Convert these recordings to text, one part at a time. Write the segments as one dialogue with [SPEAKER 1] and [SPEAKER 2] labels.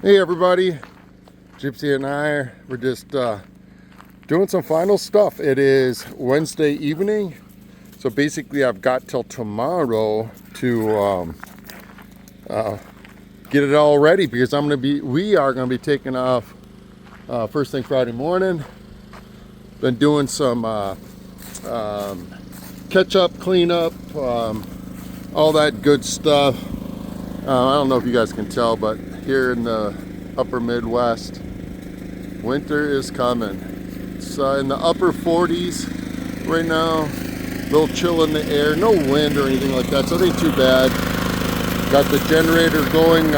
[SPEAKER 1] Hey everybody, Gypsy and we're just doing some final stuff. It is Wednesday evening, so basically I've got till tomorrow to get it all ready because we are gonna be taking off first thing Friday morning. Been doing some catch up, clean up, all that good stuff. I don't know if you guys can tell, but here in the upper Midwest, winter is coming. It's in the upper 40s right now. A little chill in the air, no wind or anything like that, so it ain't too bad. Got the generator going.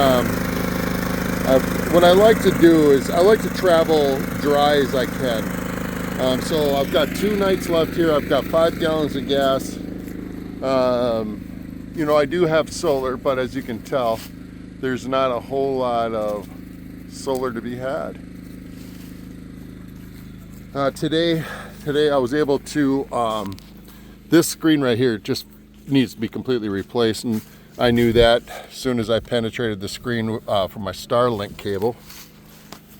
[SPEAKER 1] What I like to do is I like to travel dry as I can. So I've got 2 nights left here. I've got 5 gallons of gas. You know, I do have solar, but as you can tell, there's not a whole lot of solar to be had. Today I was able to, this screen right here just needs to be completely replaced, and I knew that as soon as I penetrated the screen from my Starlink cable.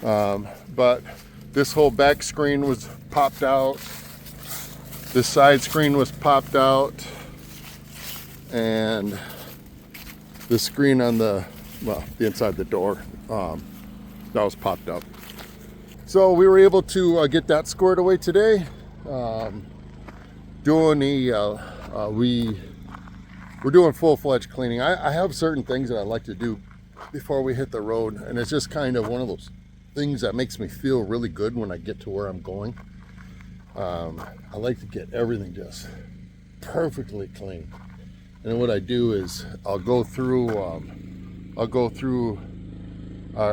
[SPEAKER 1] But this whole back screen was popped out. This side screen was popped out. And the screen on the inside the door, that was popped up. So we were able to get that squared away today. We're doing full-fledged cleaning. I have certain things that I like to do before we hit the road, and it's just kind of one of those things that makes me feel really good when I get to where I'm going. I like to get everything just perfectly clean. And what I do is I'll go through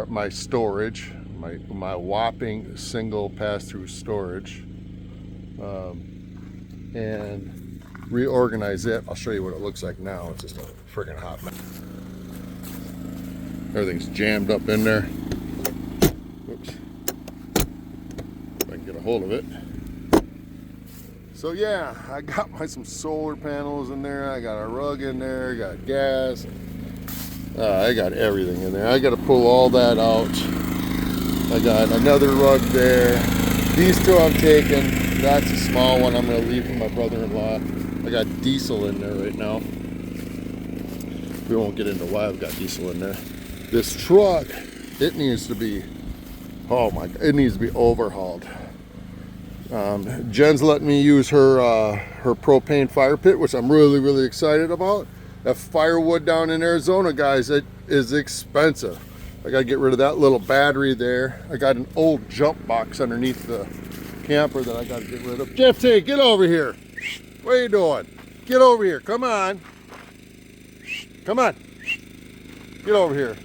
[SPEAKER 1] my storage, my whopping single pass-through storage, and reorganize it. I'll show you what it looks like now. It's just a friggin' hot mess. Everything's jammed up in there. Oops. If I can get a hold of it. So yeah, I got some solar panels in there. I got a rug in there. I got gas. I got everything in there. I got to pull all that out. I got another rug there. These 2 I'm taking. That's a small one I'm going to leave for my brother-in-law. I got diesel in there right now. We won't get into why I've got diesel in there. This truck, it needs to be, oh my God, it needs to be overhauled. Jen's letting me use her propane fire pit, which I'm really excited about. That firewood down in Arizona, guys, it is expensive. I gotta get rid of that little battery there. I got an old jump box underneath the camper that I gotta get rid of. Gypsy, get over here. What are you doing? Get over here, come on. Come on. Get over here.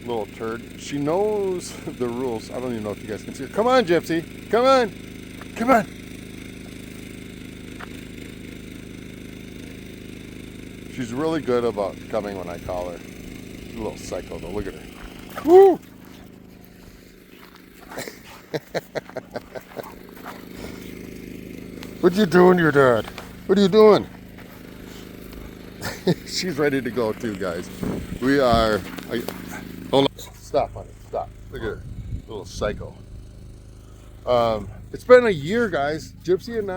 [SPEAKER 1] Little turd. She knows the rules. I don't even know if you guys can see her. Come on, Gypsy. Come on. Come on. She's really good about coming when I call her. She's a little psycho though. Look at her. Woo! What you doing, your dad? What are you doing? She's ready to go too, guys. We are. Hold on. Stop, honey. Stop. Look at her. Little psycho. It's been a year, guys. Gypsy and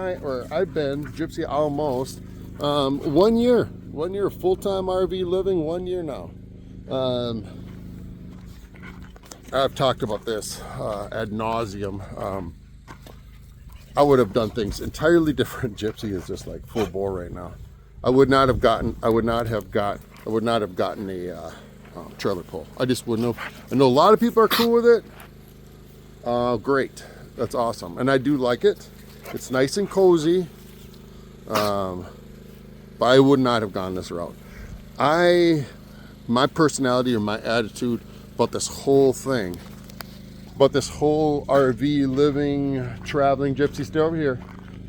[SPEAKER 1] Gypsy almost, 1 year. 1 year full-time RV living, 1 year now. I've talked about this ad nauseum. I would have done things entirely different. Gypsy is just like full bore right now. I would not have gotten a trailer pull. I just wouldn't have. I know a lot of people are cool with it. Great. That's awesome. And I do like it. It's nice and cozy. But I would not have gone this route. My personality or my attitude about this whole thing, about this whole RV living, traveling, Gypsy, stay over here.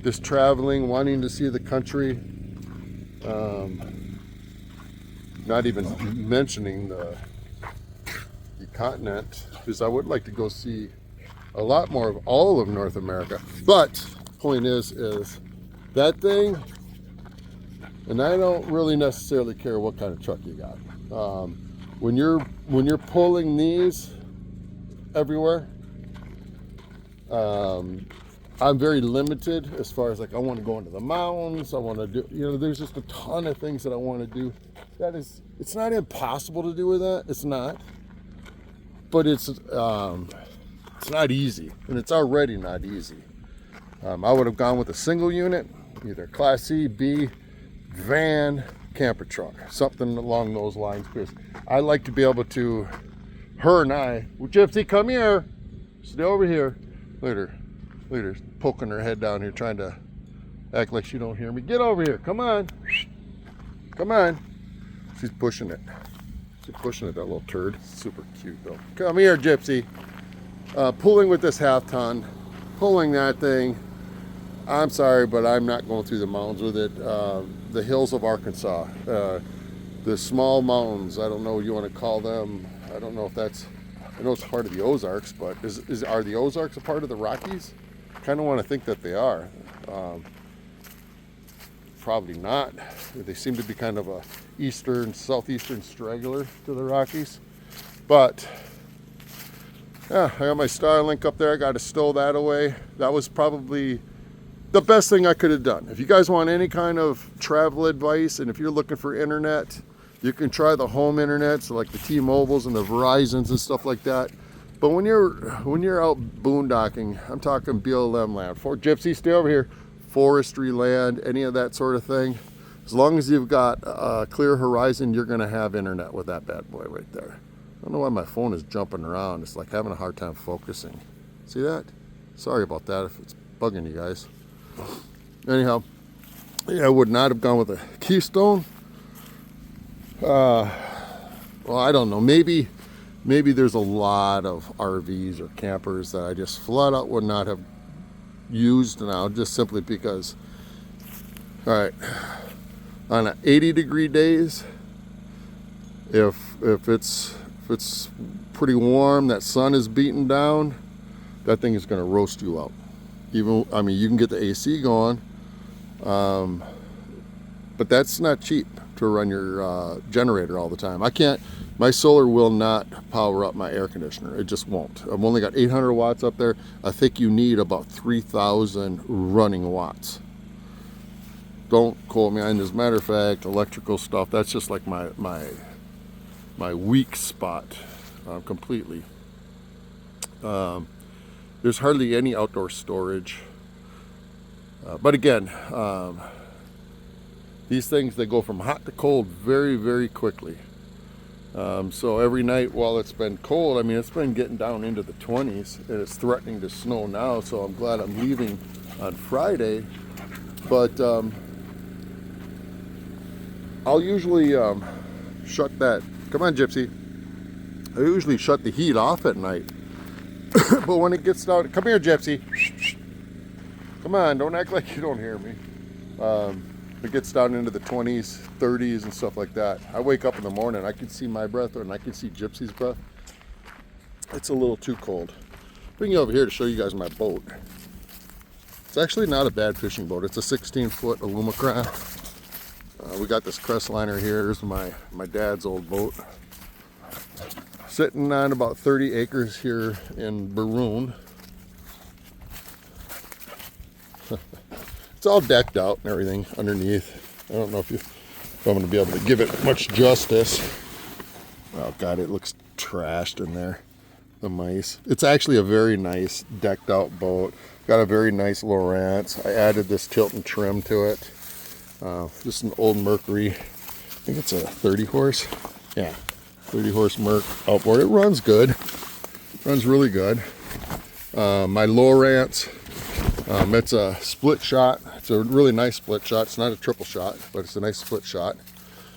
[SPEAKER 1] This traveling, wanting to see the country. Not even mentioning the continent, because I would like to go see a lot more of all of North America. But point is that thing, and I don't really necessarily care what kind of truck you got. when you're pulling these everywhere, I'm very limited as far as like I want to go into the mountains. I want to do, there's just a ton of things that I want to do. It's not impossible to do with that. It's not, but it's not easy, and it's already not easy. I would have gone with a single unit, either Class C, B, van, camper truck, something along those lines. Because I like to be able to, well, Gypsy, come here, stay over here. Look at her poking her head down here, trying to act like she don't hear me. Get over here, come on, come on. She's pushing it. She's pushing it, that little turd. Super cute though. Come here, Gypsy. Pulling with this half ton, pulling that thing. I'm sorry, but I'm not going through the mountains with it. The hills of Arkansas, the small mountains, I don't know what you want to call them. I don't know if that's, I know it's part of the Ozarks, but are the Ozarks a part of the Rockies? Kind of want to think that they are. Probably not. They seem to be kind of a southeastern straggler to the Rockies. But yeah, I got my Starlink up there. I got to stow that away. That was probably the best thing I could have done. If you guys want any kind of travel advice, and if you're looking for internet, you can try the home internet, so like the T-Mobiles and the Verizons and stuff like that. But when you're out boondocking, I'm talking BLM land, Gypsy, stay over here, forestry land, any of that sort of thing. As long as you've got a clear horizon, you're going to have internet with that bad boy right there. I don't know why my phone is jumping around. It's like having a hard time focusing. See that? Sorry about that if it's bugging you guys. Anyhow, yeah, I would not have gone with a Keystone. Well, I don't know. Maybe there's a lot of RVs or campers that I just flat out would not have used now, just simply because, all right, on 80-degree days, if it's pretty warm, that sun is beating down, that thing is going to roast you out. Even, I mean, you can get the AC going, but that's not cheap to run your generator all the time. My solar will not power up my air conditioner. It just won't. I've only got 800 watts up there. I think you need about 3,000 running watts. Don't quote me on this. As a matter of fact, electrical stuff, that's just like my weak spot completely. There's hardly any outdoor storage. But again, these things, they go from hot to cold very, very quickly. So every night while it's been cold, I mean, it's been getting down into the 20s, and it's threatening to snow now, so I'm glad I'm leaving on Friday. But I'll usually shut that, come on Gypsy, I usually shut the heat off at night. But when it gets down, come here Gypsy, come on, don't act like you don't hear me. It gets down into the 20s, 30s and stuff like that. I wake up in the morning, I can see my breath and I can see Gypsy's breath. It's a little too cold. Bring you over here to show you guys my boat. It's actually not a bad fishing boat. It's a 16-foot Alumacraft. We got this Crestliner here. Here's my dad's old boat. Sitting on about 30 acres here in Baroon. It's all decked out and everything underneath. I don't know if I'm going to be able to give it much justice. Oh God, it looks trashed in there. The mice. It's actually a very nice decked out boat. Got a very nice Lowrance. I added this tilt and trim to it. This is an old Mercury. I think it's a 30 horse. Yeah, 30 horse Merc outboard. It runs good. Runs really good. My Lowrance. It's a split shot. It's a really nice split shot. It's not a triple shot, but it's a nice split shot.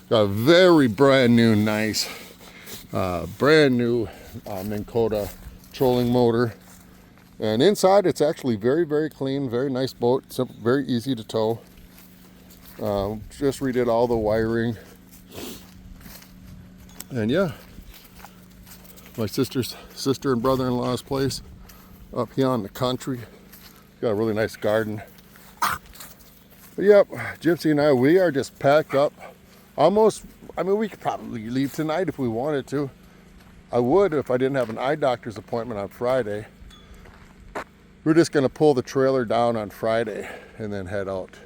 [SPEAKER 1] Got a very brand new, nice, brand new Minn Kota trolling motor. And inside, it's actually very, very clean, very nice boat. Simple, very easy to tow. Just redid all the wiring. And yeah, my sister and brother-in-law's place up here in the country. Got a really nice garden. But yep, Gypsy and I, we are just packed up. Almost I mean, we could probably leave tonight if we wanted to. I would if I didn't have an eye doctor's appointment on Friday. We're just going to pull the trailer down on Friday and then head out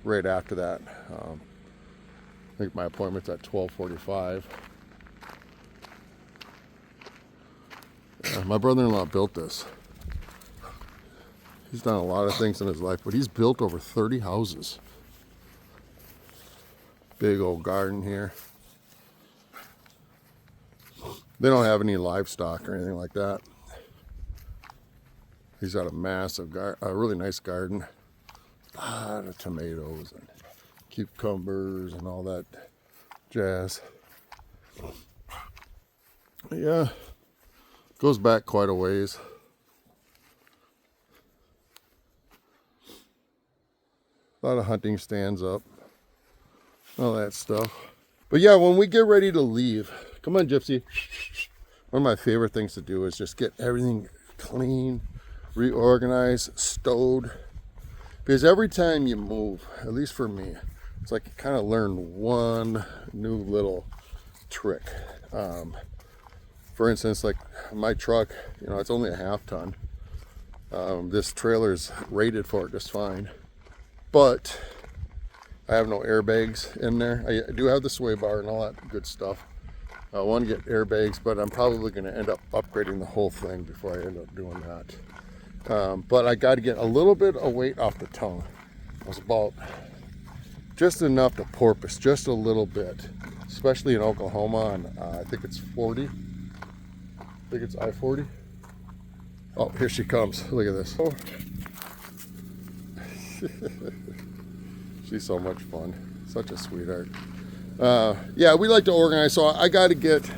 [SPEAKER 1] right after that. I think my appointment's at 12:45. My brother-in-law built this. He's done a lot of things in his life, but he's built over 30 houses. Big old garden here. They don't have any livestock or anything like that. He's got a massive a really nice garden. A lot of tomatoes and cucumbers and all that jazz. Yeah, goes back quite a ways. A lot of hunting stands up, all that stuff. But yeah, when we get ready to leave, come on, Gypsy. One of my favorite things to do is just get everything clean, reorganized, stowed. Because every time you move, at least for me, it's like you kind of learn one new little trick. For instance, like my truck, you know, it's only a half ton. This trailer's rated for it just fine. But I have no airbags in there. I do have the sway bar and all that good stuff. I want to get airbags, but I'm probably going to end up upgrading the whole thing before I end up doing that. But I got to get a little bit of weight off the tongue. It was about just enough to porpoise, just a little bit. Especially in Oklahoma on, I think it's 40. I think it's I-40. Oh, here she comes. Look at this. Oh. She's so much fun. Such a sweetheart. Yeah, we like to organize, so I got to get,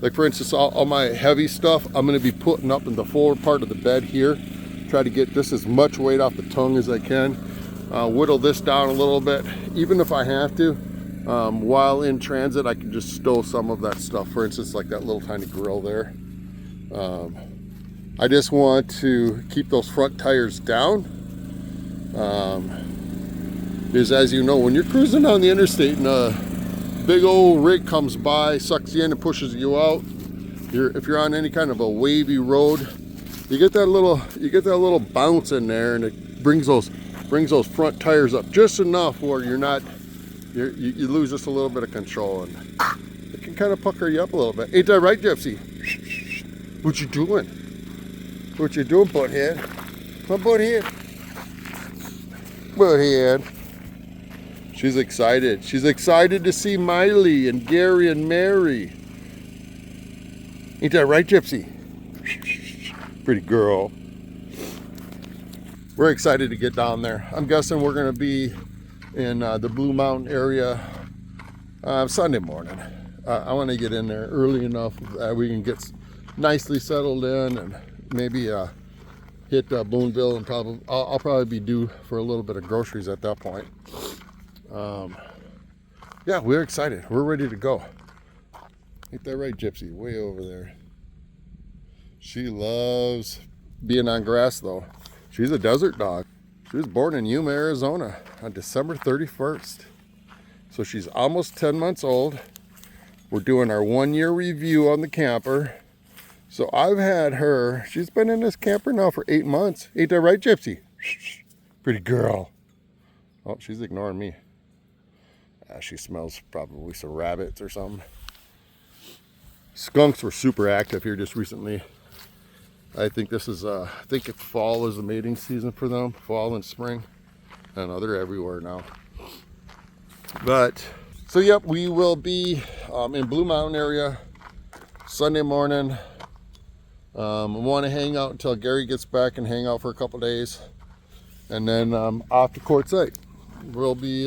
[SPEAKER 1] like for instance, all my heavy stuff I'm going to be putting up in the forward part of the bed here. Try to get just as much weight off the tongue as I can. Whittle this down a little bit. Even if I have to, while in transit, I can just stow some of that stuff. For instance, like that little tiny grill there. I just want to keep those front tires down. Because as you know, when you're cruising down the interstate and a big old rig comes by, sucks you in and pushes you out, if you're on any kind of a wavy road, you get that little bounce in there, and it brings those front tires up just enough where you lose just a little bit of control, and it can kind of pucker you up a little bit. Ain't that right, Gypsy? What you doing? What you doing, butthead? My butthead. Butthead. She's excited. She's excited to see Miley and Gary and Mary. Ain't that right, Gypsy? Pretty girl. We're excited to get down there. I'm guessing we're going to be in the Blue Mountain area Sunday morning. I want to get in there early enough that we can get nicely settled in and maybe hit Boonville, and I'll probably be due for a little bit of groceries at that point. Yeah, we're excited. We're ready to go. Ain't that right, Gypsy? Way over there. She loves being on grass, though. She's a desert dog. She was born in Yuma, Arizona on December 31st. So she's almost 10 months old. We're doing our 1-year review on the camper. So I've had her, she's been in this camper now for 8 months. Ain't that right, Gypsy? Pretty girl. Oh, she's ignoring me. She smells probably some rabbits or something. Skunks were super active here just recently. I think this is, I think fall is the mating season for them. Fall and spring. I don't know, they're everywhere now. But, so yep, we will be in Blue Mountain area Sunday morning. I want to hang out until Gary gets back and hang out for a couple days. And then off to Quartzsite. We'll be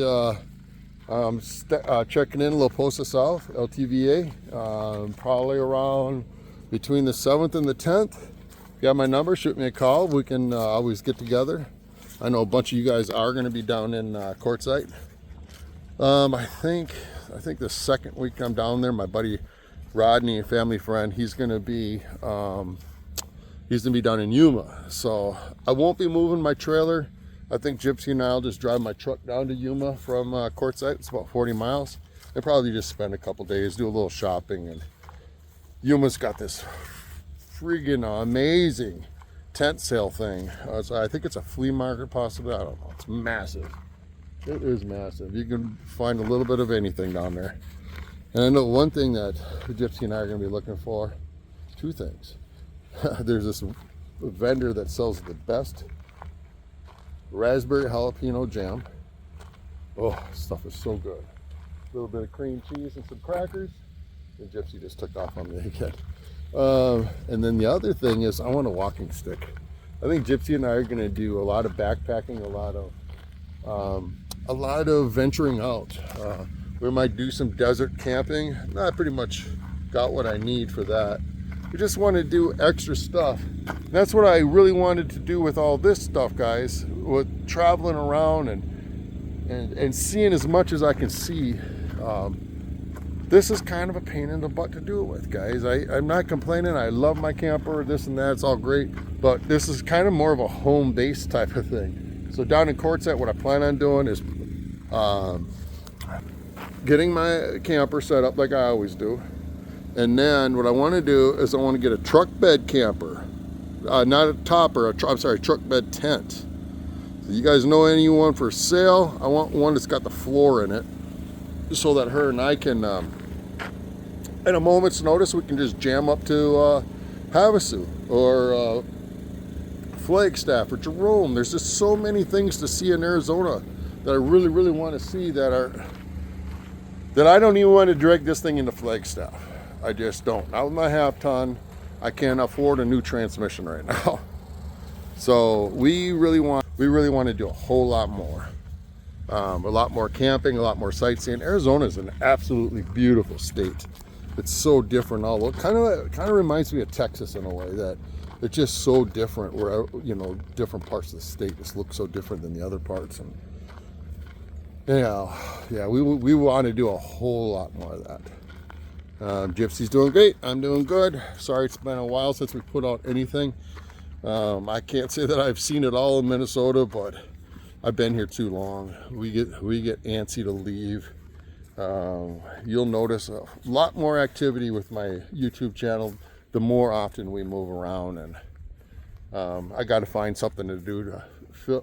[SPEAKER 1] checking in La Posa South, LTVA, probably around between the 7th and the 10th. If you have my number, shoot me a call. We can always get together. I know a bunch of you guys are going to be down in Quartzsite. I think the second week I'm down there, my buddy Rodney, a family friend, he's going to be down in Yuma. So I won't be moving my trailer. I think Gypsy and I'll just drive my truck down to Yuma from Quartzsite. It's about 40 miles. and probably just spend a couple days, do a little shopping. And Yuma's got this friggin' amazing tent sale thing. So I think it's a flea market possibly. I don't know. It's massive. It is massive. You can find a little bit of anything down there. And I know one thing that Gypsy and I are going to be looking for, two things. There's this vendor that sells the best raspberry jalapeno jam. Oh, stuff is so good. A little bit of cream cheese and some crackers. And Gypsy just took off on me again. And then the other thing is I want a walking stick. I think Gypsy and I are going to do a lot of backpacking, a lot of venturing out. We might do some desert camping. I pretty much got what I need for that. We just want to do extra stuff. And that's what I really wanted to do with all this stuff, guys, with traveling around and seeing as much as I can see. This is kind of a pain in the butt to do it with, guys. I'm not complaining. I love my camper, this and that. It's all great. But this is kind of more of a home base type of thing. So down in Quartzsite, what I plan on doing is getting my camper set up like I always do. And then what I want to do is I want to get a truck bed camper. Not a topper, truck bed tent. So you guys know anyone for sale? I want one that's got the floor in it, just so that her and I can, at a moment's notice, we can just jam up to Havasu or Flagstaff or Jerome. There's just so many things to see in Arizona that I really, really want to see that I don't even want to drag this thing into Flagstaff. I just don't. Not with my half ton. I can't afford a new transmission right now. So we really want to do a whole lot more. A lot more camping, a lot more sightseeing. Arizona is an absolutely beautiful state. It's so different all over. Kind of reminds me of Texas in a way, that it's just so different, where, you know, different parts of the state just look so different than the other parts. And yeah, we want to do a whole lot more of that. Gypsy's doing great. I'm doing good. Sorry it's been a while since we put out anything. I can't say that I've seen it all in Minnesota, but I've been here too long. We get antsy to leave. You'll notice a lot more activity with my YouTube channel the more often we move around, and I got to find something to do to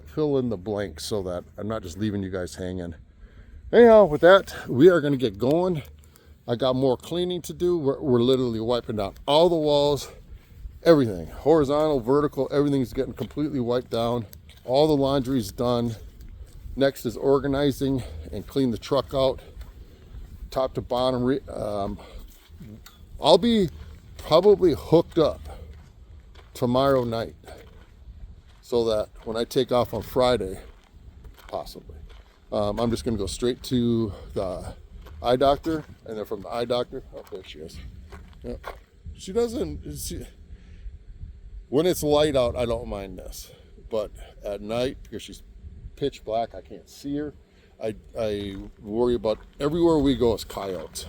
[SPEAKER 1] fill in the blanks so that I'm not just leaving you guys hanging. Anyhow, with that, we are going to get going. I got more cleaning to do. We're literally wiping down all the walls, everything, horizontal, vertical, everything's getting completely wiped down. All the laundry's done. Next is organizing and clean the truck out, top to bottom. I'll be probably hooked up tomorrow night, so that when I take off on Friday, possibly, I'm just going to go straight to the eye doctor, and then from the eye doctor, oh, there she is. Yeah. When it's light out, I don't mind this, but at night, because she's pitch black, I can't see her. I worry about, everywhere we go is coyotes,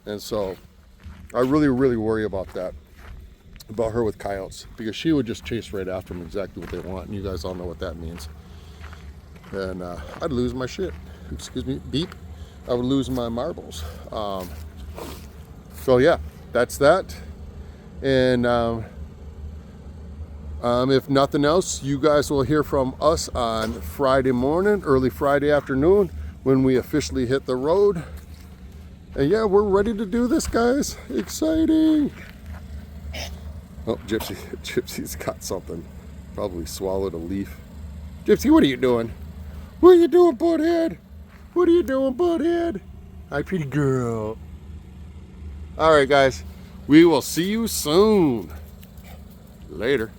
[SPEAKER 1] and so I really, really worry about that, about her with coyotes, because she would just chase right after them, exactly what they want, and you guys all know what that means. And I'd lose my shit. Excuse me, beep. I would lose my marbles. So yeah, that's that. And if nothing else, you guys will hear from us on Friday morning, early Friday afternoon, when we officially hit the road. And yeah, we're ready to do this, guys. Exciting. Oh, Gypsy's got something. Probably swallowed a leaf. Gypsy, what are you doing? What are you doing, butthead? What are you doing, butthead? Hi, pretty girl. All right, guys. We will see you soon. Later.